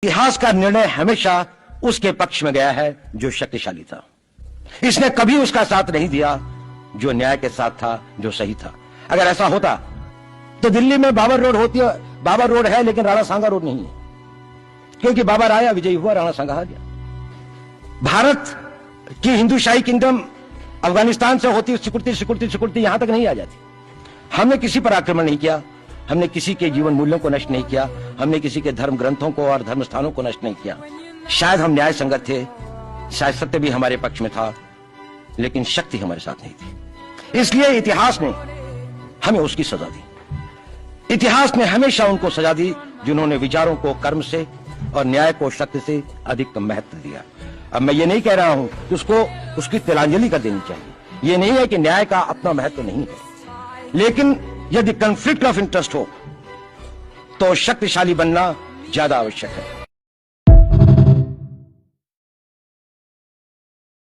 इतिहास का निर्णय हमेशा उसके पक्ष में गया है जो शक्तिशाली था। इसने कभी उसका साथ नहीं दिया जो न्याय के साथ था, जो सही था। अगर ऐसा होता तो दिल्ली में बाबर रोड होती है, बाबर रोड है लेकिन राणा सांगा रोड नहीं है, क्योंकि बाबर आया, विजयी हुआ, राणा सांगा हार गया। भारत की हिंदूशाही किंगडम अफगानिस्तान से होती सिकुड़ती सिकुड़ती सिकुड़ती यहां तक नहीं आ जाती। हमने किसी पर आक्रमण नहीं किया, हमने किसी के जीवन मूल्यों को नष्ट नहीं किया, हमने किसी के धर्म ग्रंथों को और धर्म स्थानों को नष्ट नहीं किया। शायद हम न्याय संगत थे, शायद सत्य भी हमारे पक्ष में था, लेकिन शक्ति हमारे साथ नहीं थी। इसलिए इतिहास ने हमें उसकी सजा दी। इतिहास ने हमेशा उनको सजा दी जिन्होंने विचारों को कर्म से और न्याय को शक्ति से अधिक महत्व दिया। अब मैं ये नहीं कह रहा हूं कि उसको उसकी तिलांजलि कर देनी चाहिए, ये नहीं है कि न्याय का अपना महत्व नहीं है, लेकिन यदि कॉन्फ्लिक्ट ऑफ इंटरेस्ट हो तो शक्तिशाली बनना ज्यादा आवश्यक है।